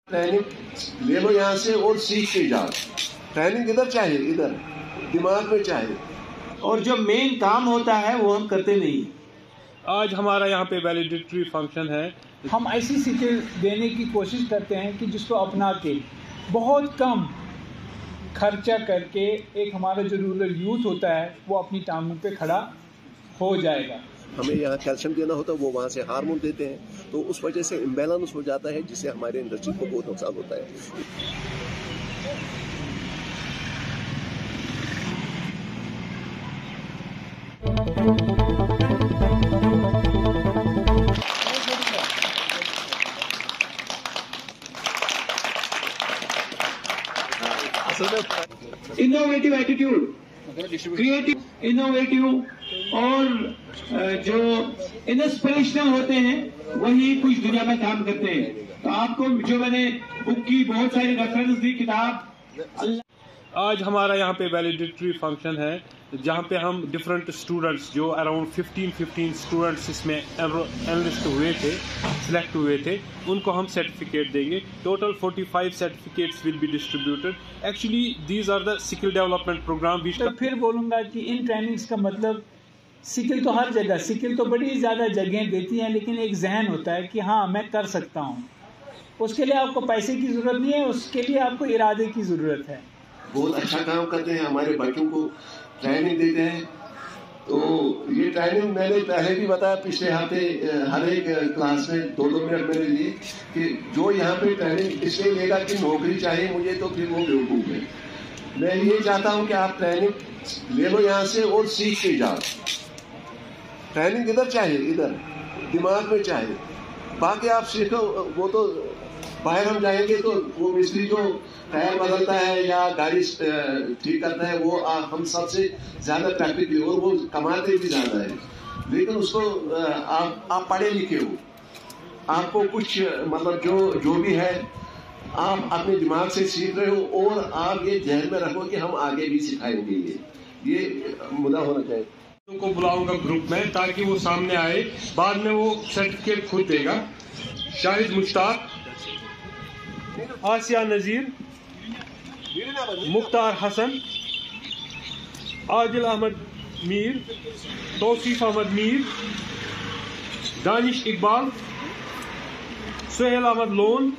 Training ले लो यहाँ से और सीख के जाओ। ट्रेनिंग इधर चाहिए, इधर दिमाग में चाहिए, और जो मेन काम होता है वो हम करते नहीं। आज हमारा यहाँ पे वैलिडेटरी फंक्शन है। हम ऐसी स्किल देने की कोशिश करते हैं कि जिसको अपना के बहुत कम खर्चा करके एक हमारा जो रूरल यूथ होता है वो अपनी टांगों पे खड़ा हो जाएगा। हमें यहाँ कैल्शियम देना होता है, वो वहाँ से हार्मोन देते हैं, तो उस वजह से इम्बैलेंस हो जाता है, जिससे हमारे इंडस्ट्री को बहुत नुकसान होता है। इनोवेटिव एटीट्यूड, क्रिएटिव, इनोवेटिव और जो इंस्पिरेशनल होते हैं वही कुछ दुनिया में काम करते हैं। तो आपको जो मैंने बुक की बहुत सारी रेफरेंस दी, किताब। आज हमारा यहाँ पे वैलिडेटरी फंक्शन है जहाँ पे हम डिफरेंट स्टूडेंट्स जो अराउंड 15 स्टूडेंट्स इसमें एनलिस्ट हुए थे, सिलेक्ट हुए थे, उनको हम सर्टिफिकेट देंगे। Total 45 certificates will be distributed. Actually these are the skill development programme. तो फिर बोलूँगा कि इन ट्रेनिंग्स का मतलब स्किल तो हर जगह, स्किल तो बड़ी ज़्यादा जगह देती हैं, लेकिन एक जहन होता है कि हाँ मैं कर सकता हूँ। उसके लिए आपको पैसे की ज़रूरत नहीं है, उसके लिए आपको इरादे की ज़रूरत है। बहुत अच्छा काम करते हैं, हमारे बच्चों को ट्रेनिंग देते हैं। तो ये ट्रेनिंग मैंने पहले भी बताया पिछले हफ्ते, हर एक क्लास में 2-2 मिनट मैंने लिए कि जो यहाँ पे ट्रेनिंग इसलिए लेगा कि नौकरी चाहिए मुझे, तो फिर वो बेवकूफ़ है। मैं ये चाहता हूँ कि आप ट्रेनिंग ले लो यहाँ से और सीख के जाओ। ट्रेनिंग इधर चाहिए, इधर दिमाग में चाहिए। बाकी आप सीखो, वो तो बाहर हम जाएंगे तो वो मिस्त्री जो टायर बदलता है या गाड़ी ठीक करता है वो हम सबसे ज्यादा प्रैक्टिकली, और वो कमाते भी ज्यादा है। लेकिन उसको आप पढ़े लिखे हो, आपको कुछ मतलब जो भी है आप अपने दिमाग से सीख रहे हो, और आप ये ध्यान में रखो कि हम आगे भी सिखाएंगे। ये मुद्दा होना चाहिए। उनको बुलाऊंगा ग्रुप में ताकि वो सामने आए, बाद में वो सर्टिफिकेट खुद देगा। शाहिद मुश्ताक, आसिया नज़ीर, मुख्तार हसन, आदिल अहमद मीर, तौसीफ अहमद मीर, दानिश इकबाल, सुहेल अहमद लोन,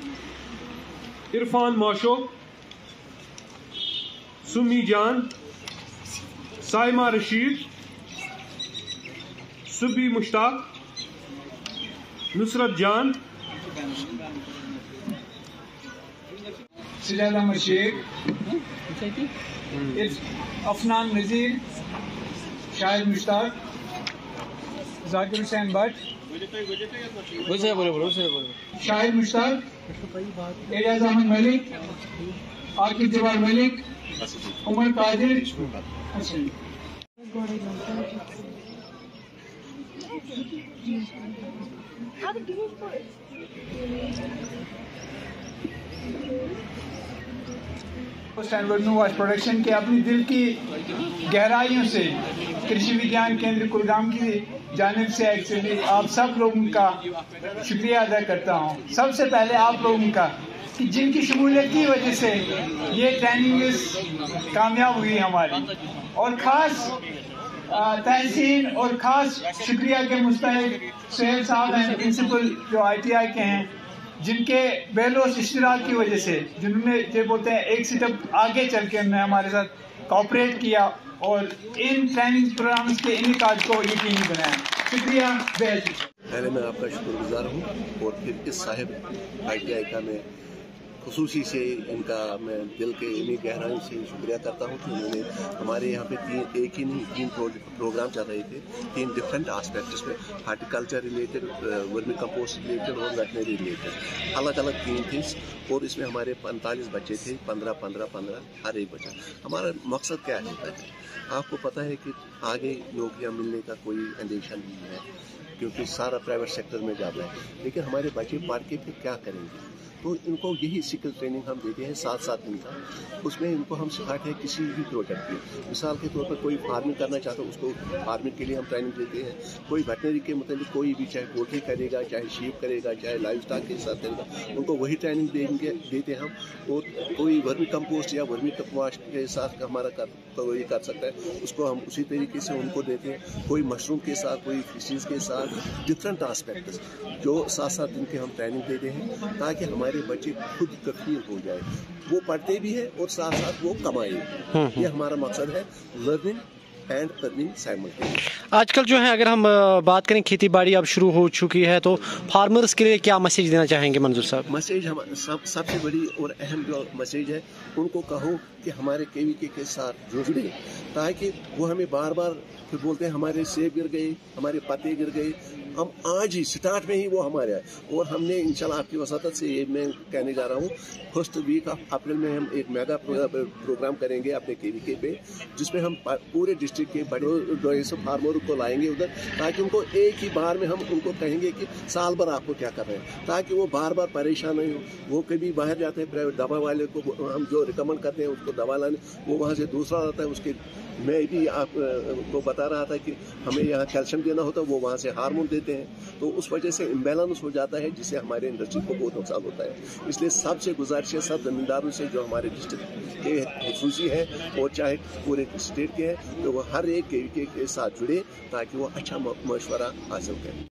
इरफान मौशोक, सुमी जान, साइमा रशीद, सुबी मुश्ताक, नुसरत जान, सिजाद अहमद शेख, अफनान नज़ीर, शाहिद मुश्ताक, जाकिर हुसैन भट्ट, शाहिद मुश्ताक, एजाज अहमद मलिक, आकिब जवार मलिक, उमर कादिर। स्टैनवर्ड वॉच प्रोडक्शन के अपनी दिल की गहराइयों से कृषि विज्ञान केंद्र कुलगाम की जानिब से एक्चुअली आप सब लोगों का शुक्रिया अदा करता हूँ। सबसे पहले आप लोगों का कि जिनकी शमूलियत की वजह से ये ट्रेनिंग कामयाब हुई हमारी, और ख़ास तहसीन और ख़ास शुक्रिया के मुस्तहिक सुहेल साहब हैं, प्रिंसिपल जो ITI के हैं, जिनके बेलोस इश्तिराक की वजह से, जिन्होंने जो बोलते हैं एक स्टेप आगे चल के उन्होंने हमारे साथ कोऑपरेट किया और इन ट्रेनिंग प्रोग्राम्स के इनकाज को यकीनी बनाया। शुक्रिया बेहद। पहले मैं आपका शुक्रगुजार हूँ, और फिर इस साहिब ITI का मैं खुसूसी से इनका मैं दिल के इन्हीं गहराई से शुक्रिया करता हूँ कि उन्होंने हमारे यहाँ पे एक ही नहीं 3 प्रोग्राम चल रहे थे, 3 डिफरेंट एस्पेक्ट्स में, horticulture related, vermi compost related और वेटनरी रिलेटेड, अलग अलग 3 थे। और इसमें हमारे 45 बच्चे थे, 15 हर एक बच्चा। हमारा मकसद क्या होता है, आपको पता है कि आगे नौकरियाँ मिलने का कोई अंदेशा नहीं है, क्योंकि सारा प्राइवेट सेक्टर में जाता है, लेकिन हमारे बच्चे पढ़ के फिर क्या करेंगे। तो इनको यही स्किल ट्रेनिंग हम देते हैं 7 दिन का। उसमें इनको हम सिखाते हैं किसी भी प्रोजेक्ट की। मिसाल के तौर पर कोई फार्मिंग करना चाहता है, उसको फार्मिंग के लिए हम ट्रेनिंग देते हैं। कोई वेटनरी के मतलब कोई भी, चाहे पोल्ट्री करेगा, चाहे शीप करेगा, चाहे लाइव स्टॉक के साथ करेगा, उनको वही ट्रेनिंग देते हैं हम। और कोई वर्मी कंपोस्ट या वर्मी कंपोस्ट के साथ हमारा तो ये कर सकता है, उसको हम उसी तरीके से उनको देते हैं। कोई मशरूम के साथ, कोई फिशेज के साथ, डिफरेंट आस्पेक्ट्स जो 7 दिन के हम ट्रेनिंग देते हैं, ताकि हमारे बच्चे खुद कफील हो जाए। वो पढ़ते भी हैं और साथ साथ वो कमाए। ये हमारा मकसद है, लर्निंग एंड अर्निंग साइमल्टेनियसली। आजकल जो है, अगर हम बात करें, खेती बाड़ी अब शुरू हो चुकी है, तो फार्मर्स के लिए क्या मैसेज देना चाहेंगे मंजूर साहब? मैसेज हम सबसे बड़ी और अहम जो मैसेज है, उनको कहो कि हमारे केवीके के साथ जुड़े, ताकि वो हमें बार बार फिर बोलते हैं हमारे सेब गिर गए, हमारे पत्ते गिर गए। हम आज ही स्टार्ट में ही वो हमारे आए, और हमने इंशाल्लाह आपकी वसातत से ये मैं कहने जा रहा हूँ, फर्स्ट वीक ऑफ अप्रैल में हम एक मेगा प्रोग्राम करेंगे अपने केवीके पे, जिसमें हम पूरे डिस्ट्रिक्ट के बड़े फार्मर को लाएंगे उधर, ताकि उनको एक ही बार में हम उनको कहेंगे कि साल भर आपको क्या कर रहे हैं, ताकि वो बार बार परेशान नहीं हो। वो कभी बाहर जाते हैं प्राइवेट दवा वाले को हम जो रिकमेंड करते हैं उसको दवा लाने, वो वहाँ से दूसरा आता है उसके। मैं भी आपको बता रहा था कि हमें यहाँ कैल्शियम देना होता है, वो वहाँ से हार्मोन देते हैं, तो उस वजह से इम्बैलेंस हो जाता है, जिससे हमारे इंडस्ट्री को बहुत नुकसान होता है। इसलिए सबसे गुजारिश है सब जमींदारों से, जो हमारे डिस्ट्रिक्ट के खुसूसी हैं और चाहे पूरे स्टेट के हैं, तो वो हर एक के साथ जुड़े, ताकि वो अच्छा मशवरा हासिल करें।